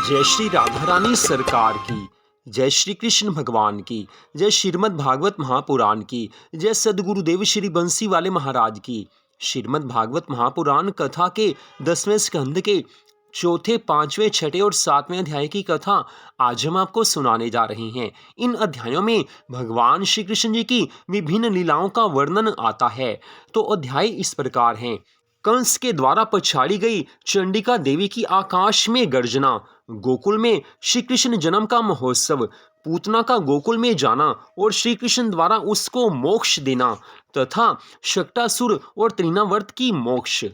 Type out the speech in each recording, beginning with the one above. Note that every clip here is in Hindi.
जय श्री राधा रानी सरकार की, जय श्री कृष्ण भगवान की, जय श्रीमद् भागवत महापुराण की, जय सद्गुरुदेव श्री बंसी वाले महाराज की। श्रीमद् भागवत महापुराण कथा के 10वें स्कंद के चौथे, पांचवें, छठे और सातवें अध्याय की कथा आज हम आपको सुनाने जा रहे हैं। इन अध्यायों में भगवान श्री कृष्ण जी की विभिन्न लीलाओं का वर्णन आता है। तो अध्याय इस प्रकार हैं। कंस के द्वारा पछाड़ी गई चंडिका देवी की आकाश में गर्जना, गोकुल में श्री कृष्ण जन्म का महोत्सव, पूतना का गोकुल में जाना और श्री कृष्ण द्वारा उसको मोक्ष देना तथा शक्टासुर और तृणावर्त की मोक्ष।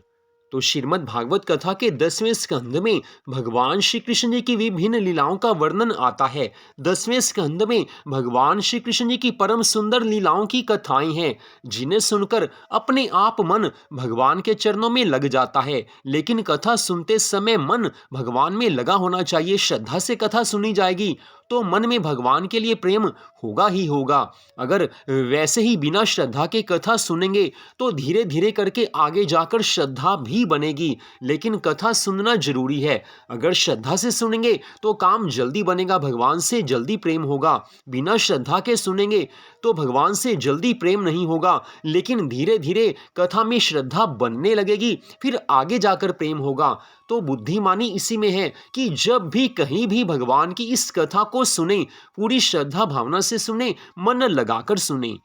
तो श्रीमद् भागवत कथा के 10वें स्कंद में भगवान श्री कृष्ण जी की विभिन्न लीलाओं का वर्णन आता है। 10वें स्कंद में भगवान श्री कृष्ण जी की परम सुंदर लीलाओं की कथाएं हैं, जिन्हें सुनकर अपने आप मन भगवान के चरणों में लग जाता है। लेकिन कथा सुनते समय मन भगवान में लगा होना चाहिए। श्रद्धा से कथा सुनी जाएगी तो मन में भगवान के लिए प्रेम होगा ही होगा। अगर वैसे ही बिना श्रद्धा के कथा सुनेंगे तो धीरे धीरे करके आगे जाकर श्रद्धा भी बनेगी। लेकिन कथा सुनना जरूरी है। अगर श्रद्धा से सुनेंगे तो काम जल्दी बनेगा, भगवान से जल्दी प्रेम होगा। बिना श्रद्धा के सुनेंगे तो भगवान से जल्दी प्रेम नहीं होगा, लेकिन धीरे धीरे कथा में श्रद्धा बनने लगेगी, फिर आगे जाकर प्रेम होगा। तो बुद्धिमानी इसी में है कि जब भी कहीं भी भगवान की इस कथा को सुने, पूरी श्रद्धा भावना से सुने, मन लगाकर सुने।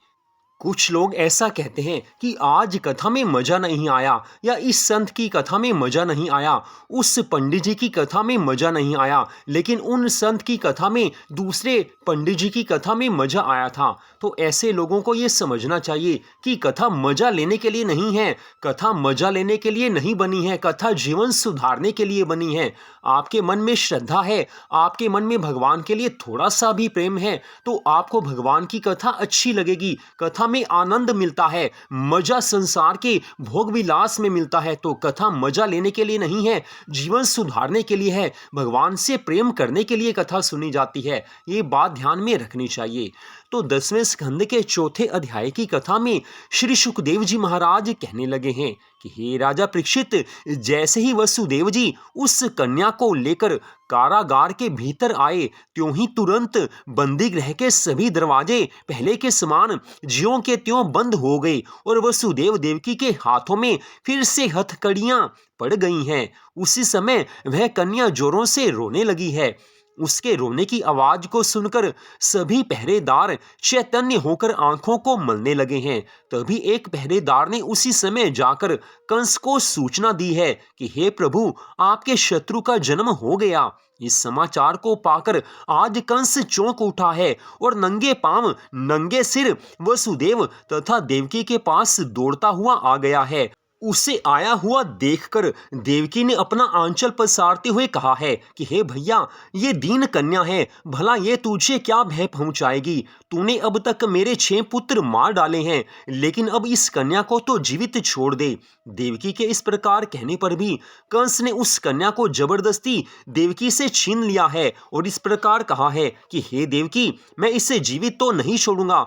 कुछ लोग ऐसा कहते हैं कि आज कथा में मजा नहीं आया, या इस संत की कथा में मजा नहीं आया, उस पंडित जी की कथा में मजा नहीं आया, लेकिन उन संत की कथा में, दूसरे पंडित जी की कथा में मजा आया था। तो ऐसे लोगों को ये समझना चाहिए कि कथा मजा लेने के लिए नहीं है, कथा मजा लेने के लिए नहीं बनी है, कथा जीवन सुधारने के लिए बनी है। आपके मन में श्रद्धा है, आपके मन में भगवान के लिए थोड़ा सा भी प्रेम है, तो आपको भगवान की कथा अच्छी लगेगी। कथा में आनंद मिलता है, मजा संसार के भोग विलास में मिलता है। तो कथा मजा लेने के लिए नहीं है, जीवन सुधारने के लिए है, भगवान से प्रेम करने के लिए कथा सुनी जाती है। ये बात ध्यान में रखनी चाहिए। तो 10वें स्कंद के चौथे अध्याय की कथा में श्री सुखदेव जी महाराज कहने लगे हैं कि हे राजा परीक्षित, जैसे ही वसुदेव जी उस कन्या को लेकर कारागार के भीतर आए, त्यों ही तुरंत बंदी गृह के सभी दरवाजे पहले के समान ज्यों के त्यों बंद हो गए और वसुदेव देवकी के हाथों में फिर से हथकड़ियां पड़ गई हैं। उसी समय वह कन्या जोरों से रोने लगी है। उसके रोने की आवाज को सुनकर सभी पहरेदार चैतन्य होकर आंखों को मलने लगे हैं। तभी एक पहरेदार ने उसी समय जाकर कंस को सूचना दी है कि हे प्रभु, आपके शत्रु का जन्म हो गया। इस समाचार को पाकर आज कंस चौंक उठा है और नंगे पांव, नंगे सिर वसुदेव तथा देवकी के पास दौड़ता हुआ आ गया है। उसे आया हुआ देखकर देवकी ने अपना आंचल पसारते हुए कहा है कि हे भैया, ये दीन कन्या है, भला ये तुझे क्या भय पहुंचाएगी? तूने अब तक मेरे 6 पुत्र मार डाले हैं, लेकिन अब इस कन्या को तो जीवित छोड़ दे। देवकी के इस प्रकार कहने पर भी कंस ने उस कन्या को जबरदस्ती देवकी से छीन लिया है और इस प्रकार कहा है कि हे देवकी, मैं इसे जीवित तो नहीं छोड़ूंगा,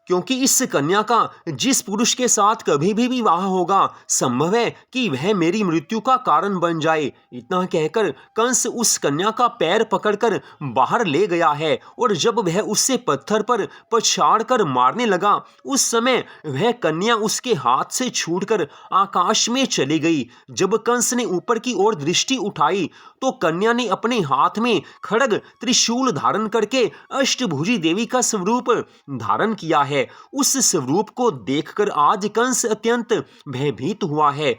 क्योंकि इस कन्या का जिस पुरुष के साथ कभी भी विवाह होगा, संभव है कि वह मेरी मृत्यु का कारण बन जाए। इतना कहकर कंस उस कन्या का पैर पकड़कर बाहर ले गया है और जब वह उससे पत्थर पर पछाड़ कर मारने लगा, उस समय वह कन्या उसके हाथ से छूटकर आकाश में चली गई। जब कंस ने ऊपर की ओर दृष्टि उठाई तो कन्या ने अपने हाथ में खड्ग त्रिशूल धारण करके अष्टभुजी देवी का स्वरूप धारण किया है। उस स्वरूप को देखकर आज कंस अत्यंत भयभीत हुआ है।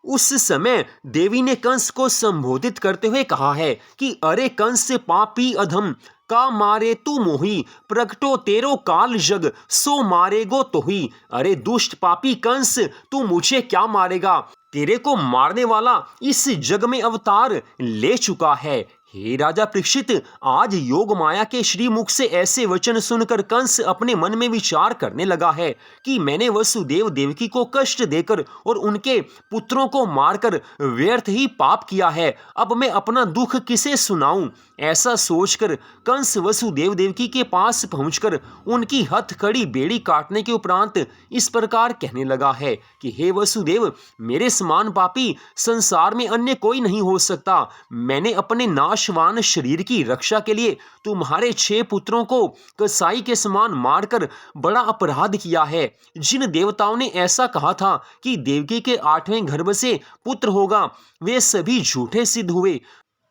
उस समय देवी ने कंस को संबोधित करते हुए कहा है कि अरे कंस पापी अधम, का मारे तू मोही, प्रगटो तेरो काल जग, सो मारेगो तो ही। अरे दुष्ट पापी कंस, तू मुझे क्या मारेगा? तेरे को मारने वाला इस जग में अवतार ले चुका है। हे राजा परीक्षित, आज योग माया के श्री मुख से ऐसे वचन सुनकर कंस अपने मन में विचार करने लगा है कि मैंने वसुदेव देवकी को कष्ट देकर और उनके पुत्रों को मारकर व्यर्थ ही पाप किया है। अब मैं अपना दुख किसे सुनाऊं? ऐसा सोचकर कंस वसुदेव देवकी के पास पहुंचकर उनकी हथकड़ी बेड़ी काटने के उपरांत इस प्रकार कहने लगा है कि हे वसुदेव, मेरे समान पापी संसार में अन्य कोई नहीं हो सकता। मैंने अपने नाश प्रकाशवान शरीर की रक्षा के लिए तुम्हारे 6 पुत्रों को कसाई के समान मारकर बड़ा अपराध किया है। जिन देवताओं ने ऐसा कहा था कि देवकी के 8वें गर्भ से पुत्र होगा, वे सभी झूठे सिद्ध हुए।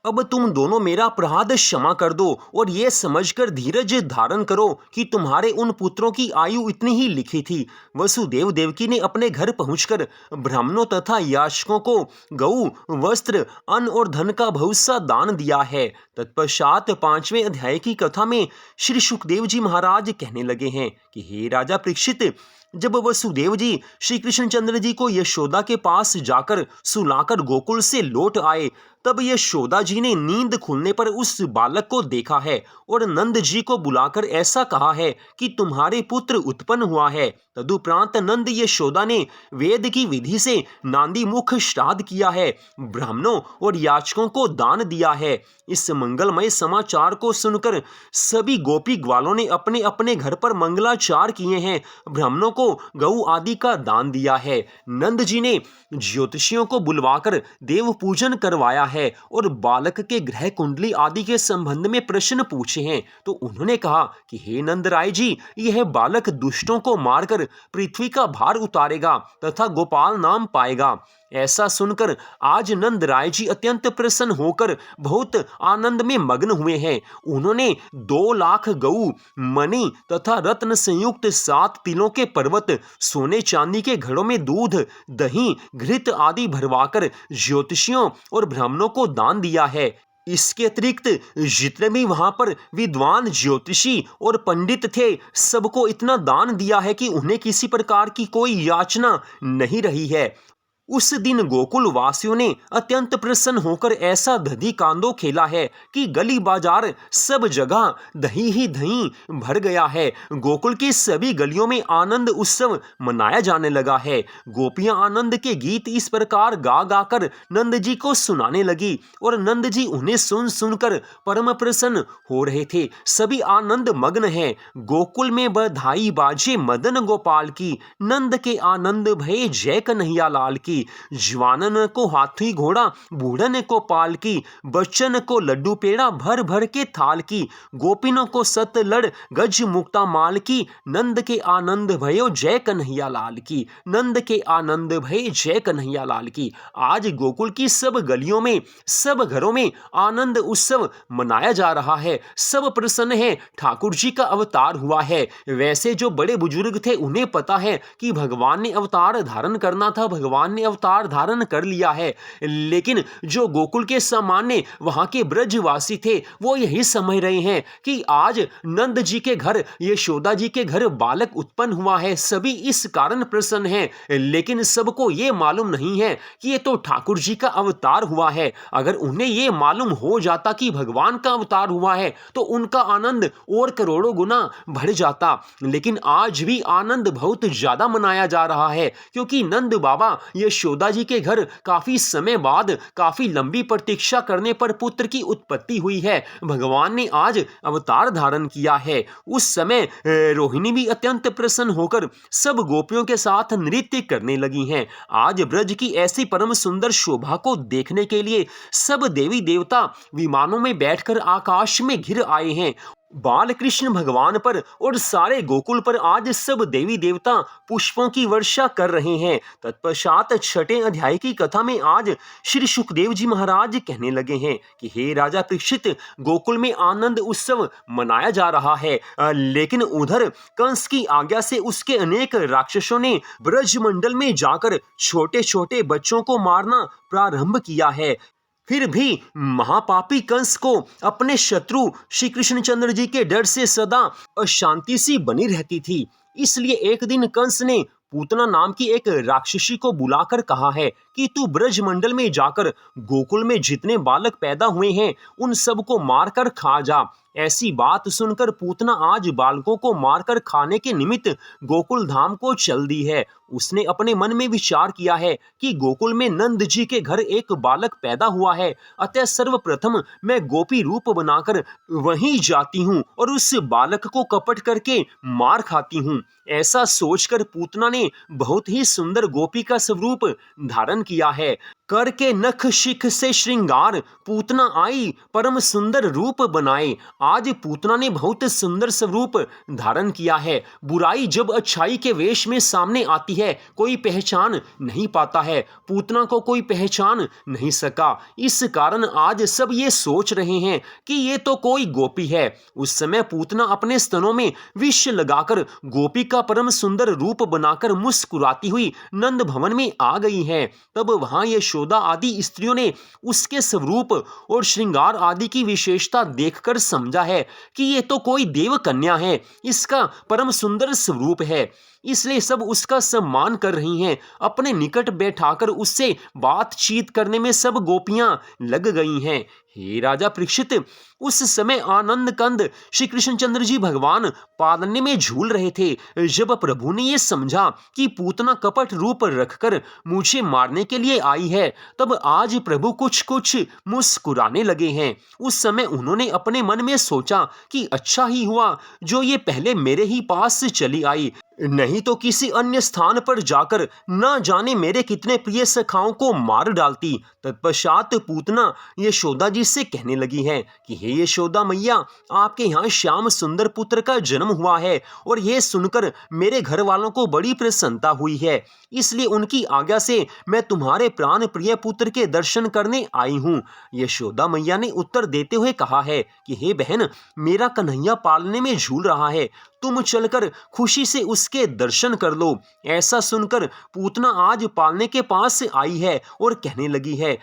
अब तुम दोनों मेरा अपराध क्षमा कर दो और ये समझकर धीरज धारण करो कि तुम्हारे उन पुत्रों की आयु इतनी ही लिखी थी। वसुदेव देवकी ने अपने घर पहुंचकर ब्राह्मणों तथा याचकों को गऊ, वस्त्र, अन्न और धन का बहुत सा दान दिया है। तत्पश्चात 5वें अध्याय की कथा में श्री सुखदेव जी महाराज कहने लगे हैं कि हे राजा परीक्षित, जब वसुदेव जी श्री कृष्णचंद्र जी को यशोदा के पास जाकर सुलाकर गोकुल से लौट आए, तब यशोदा जी ने नींद खुलने पर उस बालक को देखा है और नंद जी को बुलाकर ऐसा कहा है कि तुम्हारे पुत्र उत्पन्न हुआ है। तदुपरांत नंद यशोदा ने वेद की विधि से नांदी मुख श्राद्ध किया है, ब्राह्मणों और याचकों को दान दिया है। इस मंगलमय समाचार को सुनकर सभी गोपी ग्वालों ने अपने अपने घर पर मंगलाचार किए हैं, ब्राह्मणों को गऊ आदि का दान दिया है। नंद जी ने ज्योतिषियों को बुलवाकर देव पूजन करवाया है और बालक के ग्रह कुंडली आदि के संबंध में प्रश्न पूछे हैं। तो उन्होंने कहा कि हे नंद राय जी, यह बालक दुष्टों को मारकर पृथ्वी का भार उतारेगा तथा गोपाल नाम पाएगा। ऐसा सुनकर आज नंद राय जी अत्यंत प्रसन्न होकर बहुत आनंद में मग्न हुए हैं। उन्होंने 2 लाख गऊ, मणि तथा रत्न संयुक्त 7 तिलों के पर्वत, सोने चांदी के घड़ों में दूध, दही, घृत आदि भरवाकर ज्योतिषियों और ब्राह्मणों को दान दिया है। इसके अतिरिक्त जितने भी वहां पर विद्वान ज्योतिषी और पंडित थे, सबको इतना दान दिया है कि उन्हें किसी प्रकार की कोई याचना नहीं रही है। उस दिन गोकुल वासियों ने अत्यंत प्रसन्न होकर ऐसा दधी कांदो खेला है कि गली बाजार सब जगह दही ही दही भर गया है। गोकुल की सभी गलियों में आनंद उत्सव मनाया जाने लगा है। गोपियां आनंद के गीत इस प्रकार गा गाकर नंद जी को सुनाने लगी और नंद जी उन्हें सुन सुनकर परम प्रसन्न हो रहे थे। सभी आनंद मग्न हैं। गोकुल में बधाई बाजे मदन गोपाल की, नंद के आनंद भये जय कन्हैया लाल की। जवानन को हाथी घोड़ा, बूढ़न को पाल की, बच्चन को लड्डू पेड़ा भर भर के थाल की, गोपिनों को सत लड़ गज मुक्ता माल की, नंद के आनंद भयो जय कन्हैया लाल की, नंद के आनंद भय जय कन्हैया लाल की। आज गोकुल की सब गलियों में, सब घरों में आनंद उत्सव मनाया जा रहा है। सब प्रसन्न है, ठाकुर जी का अवतार हुआ है। वैसे जो बड़े बुजुर्ग थे उन्हें पता है कि भगवान ने अवतार धारण करना था, भगवान ने अवतार धारण कर लिया है। लेकिन जो गोकुल के सामान्य वहां के ब्रजवासी थे, वो यही समझ रहे हैं कि आज नंद जी के घर, यशोदा जी के घर बालक उत्पन्न हुआ है। सभी इस कारण प्रसन्न हैं, लेकिन सबको ये मालूम नहीं है कि ये तो ठाकुर जी का अवतार हुआ है। अगर उन्हें ये मालूम हो जाता कि भगवान का अवतार हुआ है तो उनका आनंद और करोड़ों गुना बढ़ जाता। लेकिन आज भी आनंद बहुत ज्यादा मनाया जा रहा है, क्योंकि नंद बाबा यशोदा जी के घर काफी समय बाद, काफी लंबी प्रतीक्षा करने पर पुत्र की उत्पत्ति हुई है। भगवान ने आज अवतार धारण किया है। उस समय रोहिणी भी अत्यंत प्रसन्न होकर सब गोपियों के साथ नृत्य करने लगी हैं। आज ब्रज की ऐसी परम सुंदर शोभा को देखने के लिए सब देवी देवता विमानों में बैठकर आकाश में घिर आए हैं। बाल कृष्ण भगवान पर और सारे गोकुल पर आज सब देवी देवता पुष्पों की वर्षा कर रहे हैं। तत्पश्चात 6ठे अध्याय की कथा में आज श्री सुखदेव जी महाराज कहने लगे हैं कि हे राजा परीक्षित, गोकुल में आनंद उत्सव मनाया जा रहा है, लेकिन उधर कंस की आज्ञा से उसके अनेक राक्षसों ने ब्रजमंडल में जाकर छोटे छोटे बच्चों को मारना प्रारंभ किया है। फिर भी महापापी कंस को अपने शत्रु श्री कृष्णचंद्र जी के डर से सदा अशांति सी बनी रहती थी। इसलिए एक दिन कंस ने पूतना नाम की एक राक्षसी को बुलाकर कहा है कि तू ब्रजमंडल में जाकर गोकुल में जितने बालक पैदा हुए हैं उन सबको मारकर खा जा। ऐसी बात सुनकर पूतना आज बालकों को मारकर खाने के निमित्त गोकुल धाम को चल दी है। उसने अपने मन में विचार किया है कि गोकुल में नंद जी के घर एक बालक पैदा हुआ है, अतः सर्वप्रथम मैं गोपी रूप बनाकर वहीं जाती हूँ और उस बालक को कपट करके मार खाती हूँ। ऐसा सोचकर पूतना ने बहुत ही सुंदर गोपी का स्वरूप धारण किया है। करके नख शिख से श्रृंगार पूतना आई परम सुंदर रूप बनाए। आज पूतना ने बहुत सुंदर स्वरूप धारण किया है। बुराई जब अच्छाई के वेश में सामने आती है कोई पहचान नहीं पाता है। पूतना को कोई पहचान नहीं सका। इस कारण आज सब ये सोच रहे हैं कि ये तो कोई गोपी है। उस समय पूतना अपने स्तनों में विष लगाकर गोपी का परम सुंदर रूप बनाकर मुस्कुराती हुई नंद भवन में आ गई है। तब वहां यशोदा आदि स्त्रियों ने उसके स्वरूप और श्रृंगार आदि की विशेषता देखकर समझा है कि ये तो कोई देव कन्या है, इसका परम सुंदर स्वरूप है, इसलिए सब उसका सम्मान कर रही हैं। अपने निकट बैठाकर उससे बातचीत करने में सब गोपियां लग गई हैं। हे राजा परीक्षित, उस समय आनंद कंद श्री कृष्णचंद्र जी भगवान पालने में झूल रहे थे। जब प्रभु ने यह समझा कि पूतना कपट रूप रखकर मुझे मारने के लिए आई है, तब आज प्रभु कुछ कुछ मुस्कुराने लगे हैं। उस समय उन्होंने अपने मन में सोचा कि अच्छा ही हुआ जो ये पहले मेरे ही पास चली आई, नहीं तो किसी अन्य स्थान पर जाकर न जाने मेरे कितने प्रिय सखाओं को मार डालती। तत्पश्चात पूतना यशोदा जी से कहने लगी है कि हे यशोदा मैया, आपके यहाँ श्याम सुंदर पुत्र का जन्म हुआ है और यह सुनकर मेरे घर वालों को बड़ी प्रसन्नता हुई है, इसलिए उनकी आज्ञा से मैं तुम्हारे प्राण प्रिय पुत्र के दर्शन करने आई हूँ। यशोदा मैया ने उत्तर देते हुए कहा है कि हे बहन, मेरा कन्हैया पालने में झूल रहा है, तुम चलकर खुशी से उसके दर्शन कर लो। ऐसा सुनकर पूतना आज पालने के पास आई है और कहने लगी है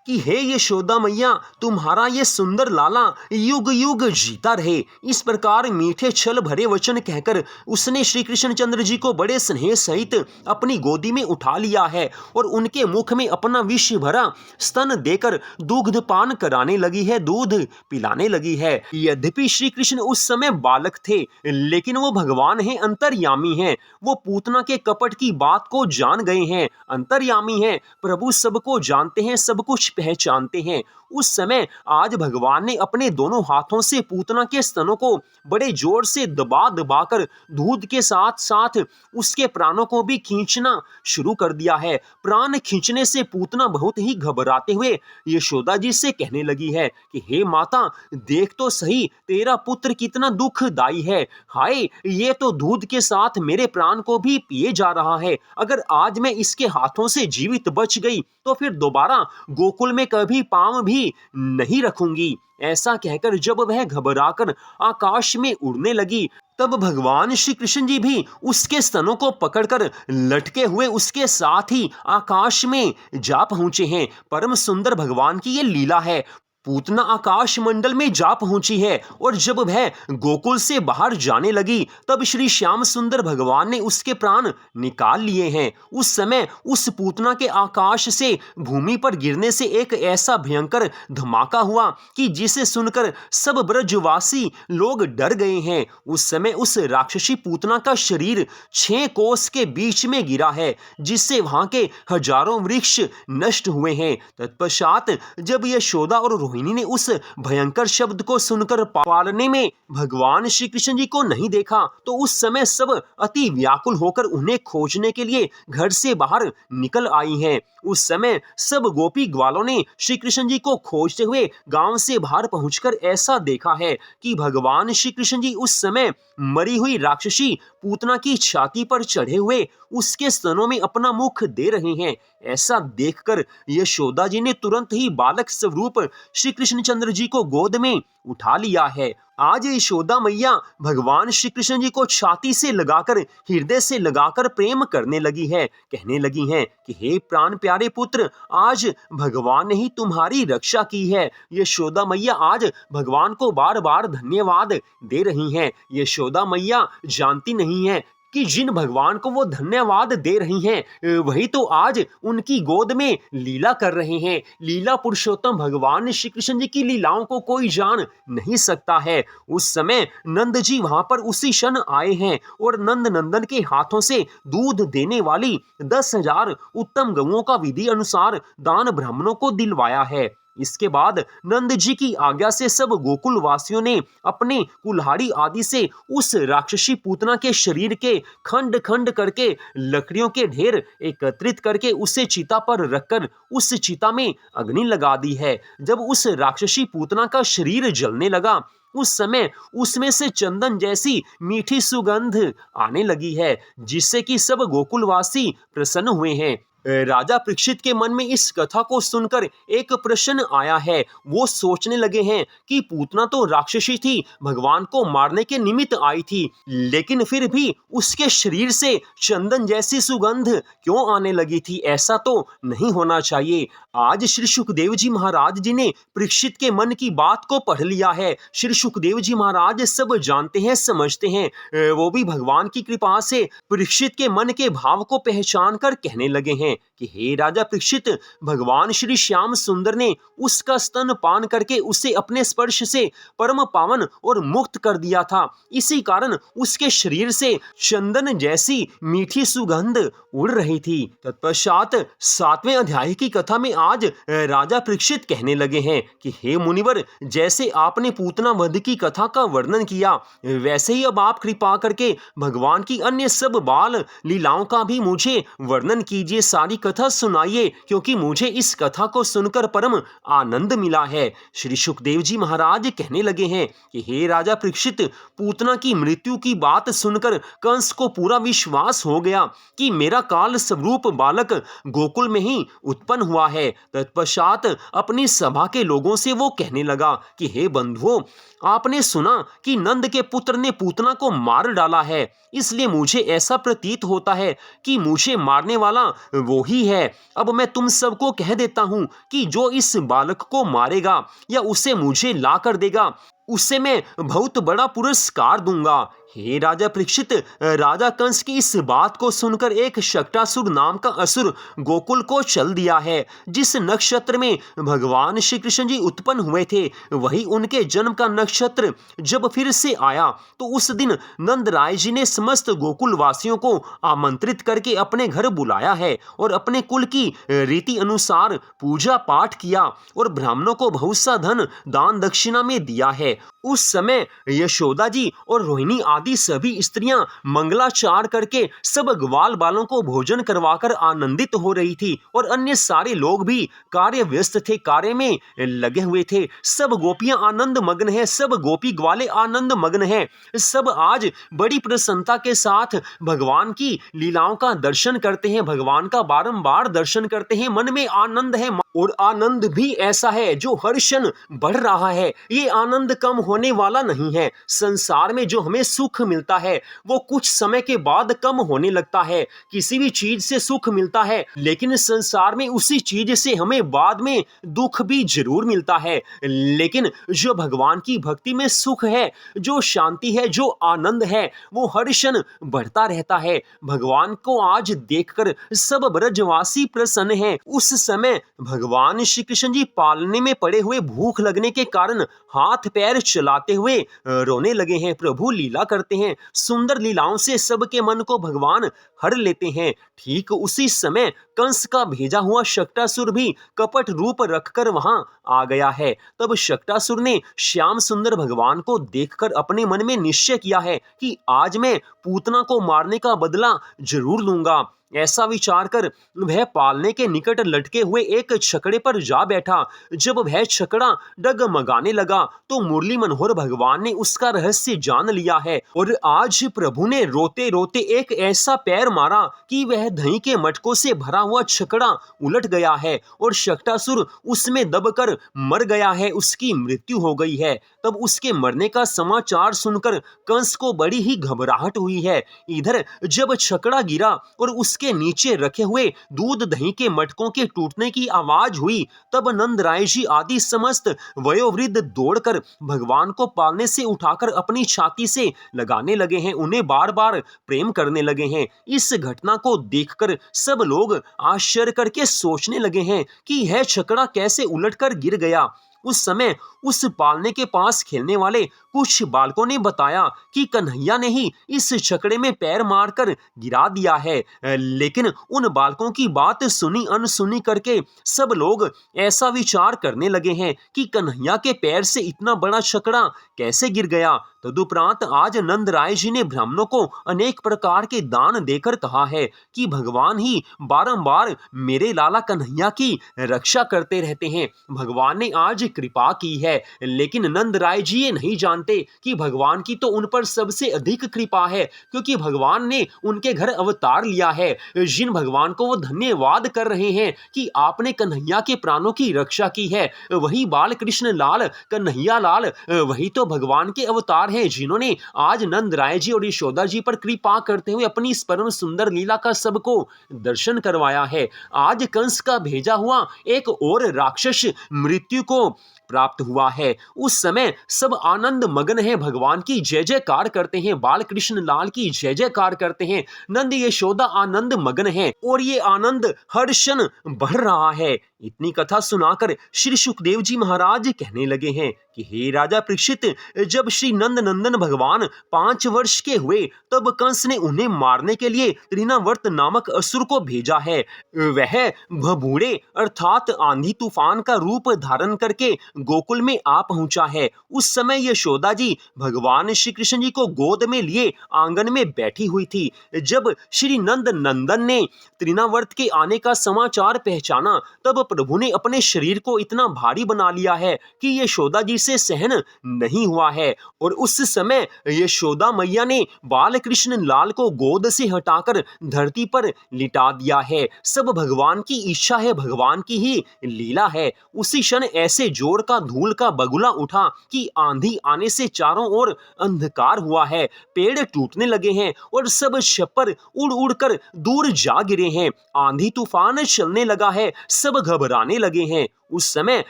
कि हे यशोदा मैया, तुम्हारा ये सुंदर लाला युग युग जीता रहे। इस प्रकार मीठे छल भरे वचन कहकर उसने श्री कृष्णचंद्र जी को बड़े स्नेह सहित अपनी गोदी में उठा लिया है और उनके मुख में अपना विष भरा स्तन देकर दुग्धपान कराने लगी है, दूध पिलाने लगी है। यद्यपि श्री कृष्ण उस समय बालक थे, लेकिन वो भगवान हैं, अंतर्यामी हैं। वो पूतना के कपट की बात को जान गए हैं, अंतर्यामी हैं। प्रभु सबको जानते हैं, सब कुछ पहचानते हैं। उस समय आज भगवान ने अपने दोनों हाथों से पूतना के स्तनों को बड़े जोर से दबा दबाकर दूध के साथ साथ उसके प्राणों को भी खींचना शुरू कर दिया है। प्राण खींचने से पूतना बहुत ही घबराते हुए यशोदा जी से कहने लगी है कि हे माता, देख तो सही, तेरा पुत्र कितना दुखदाई है। हाय, ये तो दूध के साथ मेरे प्राण को भी पिए जा रहा है। अगर आज मैं इसके हाथों से जीवित बच गई तो फिर दोबारा गोकुल में कभी पांव भी नहीं रखूंगी। ऐसा कहकर जब वह घबराकर आकाश में उड़ने लगी, तब भगवान श्री कृष्ण जी भी उसके स्तनों को पकड़कर लटके हुए उसके साथ ही आकाश में जा पहुंचे हैं। परम सुंदर भगवान की ये लीला है। पूतना आकाश मंडल में जा पहुंची है और जब वह गोकुल से बाहर जाने लगी, तब श्री श्याम सुंदर भगवान ने उसके प्राण निकाल लिए हैं। उस समय उस पूतना के आकाश से भूमि पर गिरने से एक ऐसा भयंकर धमाका हुआ कि जिसे सुनकर सब ब्रजवासी लोग डर गए हैं। उस समय उस राक्षसी पूतना का शरीर 6 कोस के बीच में गिरा है, जिससे वहां के हजारों वृक्ष नष्ट हुए हैं। तत्पश्चात जब यशोदा और रोहिणी ने उस भयंकर शब्द को सुनकर पालने में भगवान श्री कृष्ण जी को नहीं देखा, तो उस समय सब अति व्याकुल होकर उन्हें खोजने के लिए घर से बाहर निकल आई हैं। उस समय सब गोपी ग्वालों ने श्री कृष्ण जी को खोजते हुए गांव से बाहर पहुंचकर ऐसा देखा है कि भगवान श्री कृष्ण जी उस समय मरी हुई राक्षसी पूतना की छाती पर चढ़े हुए उसके स्तनों में अपना मुख दे रहे हैं। ऐसा देखकर यशोदा जी ने तुरंत ही बालक स्वरूप श्री कृष्णचंद्र जी को गोद में उठा लिया है। आज यशोदा मैया भगवान श्री कृष्ण जी को छाती से लगाकर, हृदय से लगाकर प्रेम करने लगी है। कहने लगी हैं कि हे प्राण प्यारे पुत्र, आज भगवान ने ही तुम्हारी रक्षा की है। यशोदा मैया आज भगवान को बार बार धन्यवाद दे रही हैं। यशोदा मैया जानती नहीं है कि जिन भगवान को वो धन्यवाद दे रही हैं, वही तो आज उनकी गोद में लीला कर रहे हैं। लीला पुरुषोत्तम भगवान श्री कृष्ण जी की लीलाओं को कोई जान नहीं सकता है। उस समय नंद जी वहां पर उसी क्षण आए हैं और नंद नंदन के हाथों से दूध देने वाली 10,000 उत्तम गौओं का विधि अनुसार दान ब्राह्मणों को दिलवाया है। इसके बाद नंद जी की आज्ञा से सब गोकुल वासियों ने अपने कुल्हाड़ी आदि से उस राक्षसी पूतना के शरीर के खंड खंड करके लकड़ियों के ढेर एकत्रित करके उसे चिता पर रखकर उस चिता में अग्नि लगा दी है। जब उस राक्षसी पूतना का शरीर जलने लगा उस समय उसमें से चंदन जैसी मीठी सुगंध आने लगी है, जिससे कि सब गोकुलवासी प्रसन्न हुए हैं। राजा परीक्षित के मन में इस कथा को सुनकर एक प्रश्न आया है। वो सोचने लगे हैं कि पूतना तो राक्षसी थी, भगवान को मारने के निमित्त आई थी, लेकिन फिर भी उसके शरीर से चंदन जैसी सुगंध क्यों आने लगी थी? ऐसा तो नहीं होना चाहिए। आज श्री सुखदेव जी महाराज जी ने परीक्षित के मन की बात को पढ़ लिया है। श्री सुखदेव जी महाराज सब जानते हैं, समझते हैं। वो भी भगवान की कृपा से परीक्षित के मन के भाव को पहचान कर कहने लगे हैं कि हे राजा परीक्षित, भगवान श्री श्याम सुंदर ने उसका स्तन पान करके उसे अपने स्पर्श से परम पावन और मुक्त कर दिया था। इसी कारण उसके शरीर से चंदन जैसी मीठी सुगंध उड़ रही थी। तत्पश्चात 7वें अध्याय की कथा में आज राजा परीक्षित कहने लगे हैं कि हे मुनिवर, जैसे आपने पूतना वध की कथा का वर्णन किया, वैसे ही अब आप कृपा करके भगवान की अन्य सब बाल लीलाओं का भी मुझे वर्णन कीजिए, सारी कथा सुनाइए, क्योंकि मुझे इस कथा को सुनकर परम आनंद मिला है। श्री सुखदेव जी महाराज कहने लगे हैं कि हे राजा परीक्षित, पूतना की मृत्यु की बात सुनकर कंस को पूरा विश्वास हो गया कि मेरा काल स्वरूप बालक गोकुल में ही उत्पन्न हुआ है। तत्पश्चात अपनी सभा के लोगों से वो कहने लगा कि हे बंधुओं, आपने सुना कि नंद के पुत्र ने पूतना को मार डाला है, इसलिए मुझे ऐसा प्रतीत होता है कि मुझे मारने वाला वो ही है। अब मैं तुम सबको कह देता हूं कि जो इस बालक को मारेगा या उसे मुझे ला कर देगा, उसे मैं बहुत बड़ा पुरस्कार दूंगा। हे राजा परीक्षित, राजा कंस की इस बात को सुनकर एक शक्टासुर नाम का असुर गोकुल को चल दिया है। जिस नक्षत्र में भगवान श्री कृष्ण जी उत्पन्न हुए थे, वही उनके जन्म का नक्षत्र जब फिर से आया तो उस दिन नंद राय जी ने समस्त गोकुल वासियों को आमंत्रित करके अपने घर बुलाया है और अपने कुल की रीति अनुसार पूजा पाठ किया और ब्राह्मणों को बहुत सा धन दान दक्षिणा में दिया है। उस समय यशोदा जी और रोहिणी आदि सभी स्त्रियां मंगलाचार करके सब ग्वाल बालों को भोजन करवाकर आनंदित हो रही थी और अन्य सारे लोग भी कार्य व्यस्त थे, कार्य में लगे हुए थे। सब गोपियां आनंद मग्न है, सब गोपी ग्वाले आनंद मग्न है। सब आज बड़ी प्रसन्नता के साथ भगवान की लीलाओं का दर्शन करते हैं, भगवान का बारंबार दर्शन करते हैं। मन में आनंद है और आनंद भी ऐसा है जो हर क्षण बढ़ रहा है। ये आनंद कम होने वाला नहीं है। संसार में जो हमें सुख मिलता है वो कुछ समय के बाद कम होने लगता है। किसी भी चीज से सुख मिलता है, लेकिन संसार में उसी चीज से हमें बाद में दुख भी जरूर मिलता है। लेकिन जो भगवान की भक्ति में सुख है, जो शांति है, जो आनंद है, वो हर क्षण बढ़ता रहता है। भगवान को आज देखकर सब ब्रजवासी प्रसन्न हैं। उस समय भगवान श्री कृष्ण जी पालने में पड़े हुए भूख लगने के कारण हाथ पैर चलाते हुए रोने लगे हैं। प्रभु लीला करते हैं, सुंदर लीलाओं से सबके मन को भगवान हर लेते हैं। ठीक उसी समय कंस का भेजा हुआ शक्टासुर भी कपट रूप रखकर वहां आ गया है। तब शक्टासुर ने श्याम सुंदर भगवान को देखकर अपने मन में निश्चय किया है कि आज मैं पूतना को मारने का बदला जरूर लूंगा। ऐसा विचार कर वह पालने के निकट लटके हुए एक छकड़े पर जा बैठा। जब वह छकड़ा डगमगाने लगा तो मुरली मनोहर भगवान ने उसका रहस्य जान लिया है और आज प्रभु ने रोते रोते एक ऐसा पैर मारा कि वह दही के मटकों से भरा हुआ छकड़ा उलट गया है और शक्टासुर उसमें दबकर मर गया है, उसकी मृत्यु हो गई है। तब उसके मरने का समाचार सुनकर कंस को बड़ी ही घबराहट हुई है। इधर जब छकड़ा गिरा और उसके नीचे रखे हुए दूध दही के मटकों के टूटने की आवाज हुई, तब नंद राय जी आदि समस्त वयोवृद्ध दौड़कर भगवान को पालने से उठाकर अपनी छाती से लगाने लगे हैं, उन्हें बार बार प्रेम करने लगे हैं। इस घटना को देखकर सब लोग आश्चर्य करके सोचने लगे हैं कि यह छकड़ा कैसे उलटकर गिर गया। उस समय उस पालने के पास खेलने वाले कुछ बालकों ने बताया कि कन्हैया ने ही इस छकड़े में पैर मारकर गिरा दिया है। लेकिन उन बालकों की बात सुनी अनसुनी करके सब लोग ऐसा विचार करने लगे हैं कि कन्हैया के पैर से इतना बड़ा छकड़ा कैसे गिर गया। तदुपरांत आज नंद राय जी ने ब्राह्मणों को अनेक प्रकार के दान देकर कहा है कि भगवान ही बारंबार मेरे लाला कन्हैया की रक्षा करते रहते हैं। भगवान ने आज कृपा की है, लेकिन नंद राय जी ये नहीं जानते कि भगवान की तो उन पर सबसे अधिक कृपा है, क्योंकि भगवान ने उनके घर अवतार लिया है। जिन भगवान को वो धन्यवाद कर रहे हैं कि आपने कन्हैया के प्राणों की रक्षा की है, वही बाल कृष्ण लाल कन्हैया लाल वही तो भगवान के अवतार हैं, जिन्होंने आज नंद राय जी और यशोदा जी पर कृपा करते हुए अपनी इस परम सुंदर लीला का सबको दर्शन करवाया है। आज कंस का भेजा हुआ एक और राक्षस मृत्यु को प्राप्त हुआ है। उस समय सब आनंद मगन हैं, भगवान की जय जयकार करते हैं, बाल कृष्ण लाल की जय जयकार करते हैं, नंद यशोदा आनंद मगन हैं और ये आनंद हर क्षण बढ़ रहा है। इतनी कथा सुनाकर श्री सुखदेव जी महाराज कहने लगे हैं कि हे राजा परीक्षित, जब श्री नंद नंदन भगवान 5 वर्ष के हुए तब कंस ने उन्हें मारने के लिए तृणावर्त नामक असुर को भेजा है। वह भबूड़े अर्थात आंधी तूफान का रूप धारण करके गोकुल में आ पहुंचा है। उस समय यशोदा जी भगवान श्री कृष्ण जी को गोद में लिए आंगन में बैठी हुई थी। जब श्री नंद नंदन ने तृणावर्त के आने का समाचार पहचाना, तब प्रभु ने अपने शरीर को इतना भारी बना लिया है कि यशोदा जी से सहन नहीं हुआ है और उस समय यशोदा मैया ने बाल कृष्ण लाल को गोद से हटाकर धरती पर लिटा दिया है। सब भगवान की इच्छा है, भगवान की ही लीला है। उसी क्षण ऐसे जोर का धूल का बगुला उठा कि आंधी आने से चारों ओर अंधकार हुआ है, पेड़ टूटने लगे हैं और सब छप्पर उड़ उड़ कर दूर जा गिरे हैं। आंधी तूफान चलने लगा है, सब घबराने लगे हैं। उस समय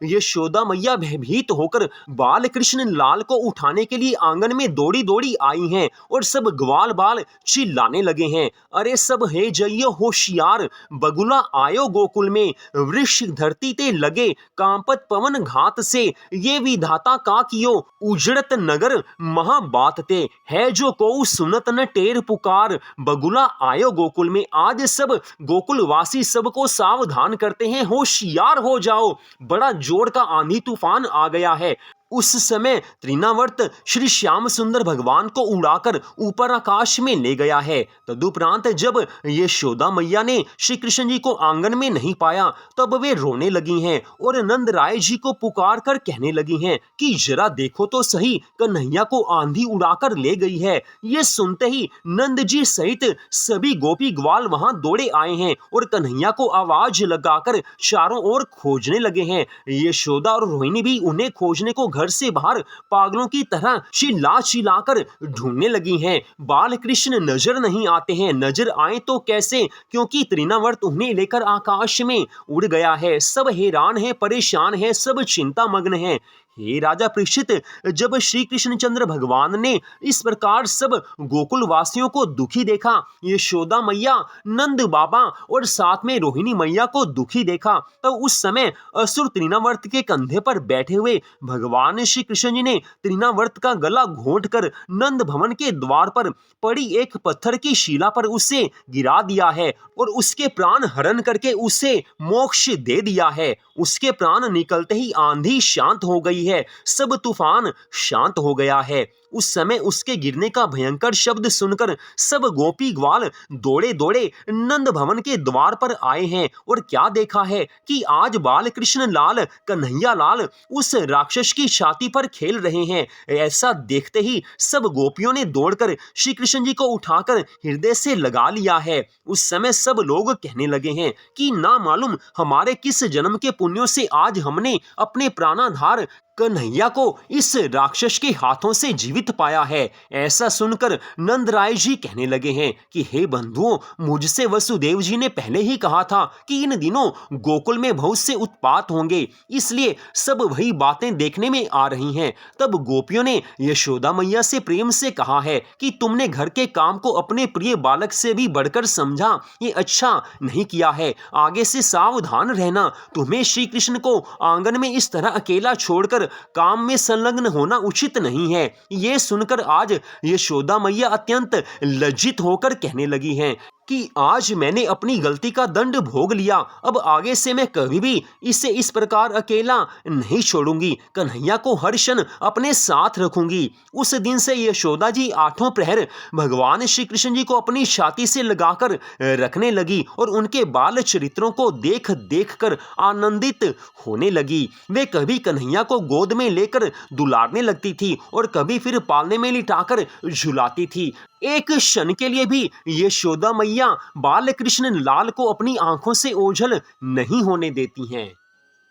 यशोदा मैया भयभीत होकर बाल कृष्ण लाल को उठाने के लिए आंगन में दौड़ी दौड़ी आई हैं और सब ग्वाल बाल चिल्लाने लगे हैं, अरे सब हे जइयो होशियार, बगुला आयो गोकुल में, वृक्ष धरती ते लगे, कांपत पवन घात से, ये विधाता का कियो, उजड़त नगर महाबात ते, है जो को सुनत न टेर पुकार, बगुला आयो गोकुल में। आज सब गोकुल वासी सबको सावधान करते हैं, होशियार हो जाओ, बड़ा जोर का आंधी तूफान आ गया है। उस समय तृणावर्त श्री श्याम सुंदर भगवान को उड़ाकर ऊपर आकाश में ले गया है। तदुपरांत जब यशोदा मैया ने श्री कृष्ण जी को आंगन में नहीं पाया, तब वे रोने लगी हैं और नंद राय जी को पुकार कर कहने लगी हैं कि जरा देखो तो सही, कन्हैया को आंधी उड़ाकर ले गई है। ये सुनते ही नंद जी सहित सभी गोपी ग्वाल वहां दौड़े आए हैं और कन्हैया को आवाज लगाकर चारों ओर खोजने लगे हैं। यशोदा और रोहिणी भी उन्हें खोजने को घर से बाहर पागलों की तरह चिल्ला चिल्लाकर ढूंढने लगी हैं। बाल कृष्ण नजर नहीं आते हैं, नजर आए तो कैसे, क्योंकि तृणावर्त उन्हें लेकर आकाश में उड़ गया है। सब हैरान हैं, परेशान हैं, सब चिंता मग्न हैं। हे राजा परीक्षित, जब श्री कृष्णचंद्र भगवान ने इस प्रकार सब गोकुल वासियों को दुखी देखा, यशोदा मैया, नंद बाबा और साथ में रोहिणी मैया को दुखी देखा, तो उस समय असुर तृणावर्त के कंधे पर बैठे हुए भगवान श्री कृष्ण जी ने तृणावर्त का गला घोंटकर नंद भवन के द्वार पर पड़ी एक पत्थर की शिला पर उसे गिरा दिया है और उसके प्राण हरण करके उसे मोक्ष दे दिया है। उसके प्राण निकलते ही आंधी शांत हो गई है, सब तूफान शांत हो गया है। उस समय उसके गिरने का भयंकर शब्द सुनकर सब गोपी ग्वाल दौड़े दौड़े नंद भवन के द्वार पर आए हैं और क्या देखा है कि आज बाल कृष्ण लाल कन्हैया लाल उस राक्षस की छाती पर खेल रहे हैं। ऐसा देखते ही सब गोपियों ने दौड़कर श्री कृष्ण जी को उठाकर हृदय से लगा लिया है। उस समय सब लोग कहने लगे हैं कि ना मालूम हमारे किस जन्म के पुण्यों से आज हमने अपने प्राणाधार कन्हैया को इस राक्षस के हाथों से जीवित अमृत पाया है। ऐसा सुनकर नंद राय जी कहने लगे हैं कि हे बंधुओं, मुझसे वसुदेव जी ने पहले ही कहा था कि इन दिनों गोकुल में बहुत से उत्पात होंगे, इसलिए सब वही बातें देखने में आ रही हैं। तब गोपियों ने यशोदा मैया से प्रेम से कहा है कि तुमने घर के काम को अपने प्रिय बालक से भी बढ़कर समझा, ये अच्छा नहीं किया है। आगे से सावधान रहना। तुम्हें श्री कृष्ण को आंगन में इस तरह अकेला छोड़कर काम में संलग्न होना उचित नहीं है। ये सुनकर आज यशोदा मैया अत्यंत लज्जित होकर कहने लगी हैं कि आज मैंने अपनी गलती का दंड भोग लिया, अब आगे से मैं कभी भी इसे इस प्रकार अकेला नहीं छोड़ूंगी, कन्हैया को हर क्षण अपने साथ रखूंगी। उस दिन से यशोदा जी आठों प्रहर भगवान श्री कृष्ण जी को अपनी छाती से लगाकर रखने लगी और उनके बाल चरित्रों को देख देख कर आनंदित होने लगी। वे कभी कन्हैया को गोद में लेकर दुलारने लगती थी और कभी फिर पालने में लिटाकर झुलाती थी। एक क्षण के लिए भी यशोदा मैया बाल कृष्ण लाल को अपनी आंखों से ओझल नहीं होने देती हैं।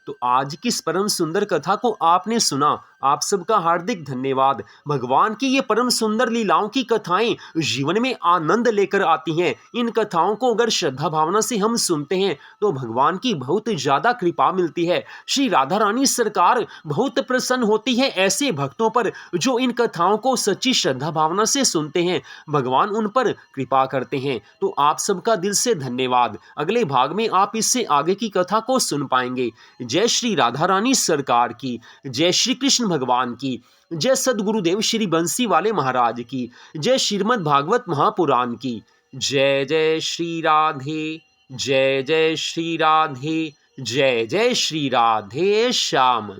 तो आज की इस परम सुंदर कथा को आपने सुना, आप सबका हार्दिक धन्यवाद। भगवान की ये परम सुंदर लीलाओं की कथाएं जीवन में आनंद लेकर आती हैं। इन कथाओं को अगर श्रद्धा भावना से हम सुनते हैं तो भगवान की बहुत ज्यादा कृपा मिलती है। श्री राधा रानी सरकार बहुत प्रसन्न होती है ऐसे भक्तों पर जो इन कथाओं को सच्ची श्रद्धा भावना से सुनते हैं। भगवान उन पर कृपा करते हैं। तो आप सबका दिल से धन्यवाद। अगले भाग में आप इससे आगे की कथा को सुन पाएंगे। जय श्री राधा रानी सरकार की, जय श्री कृष्ण भगवान की, जय सद्गुरुदेव श्री बंसी वाले महाराज की, जय श्रीमद् भागवत महापुराण की। जय जय श्री राधे, जय जय श्री राधे, जय जय श्री राधे श्याम।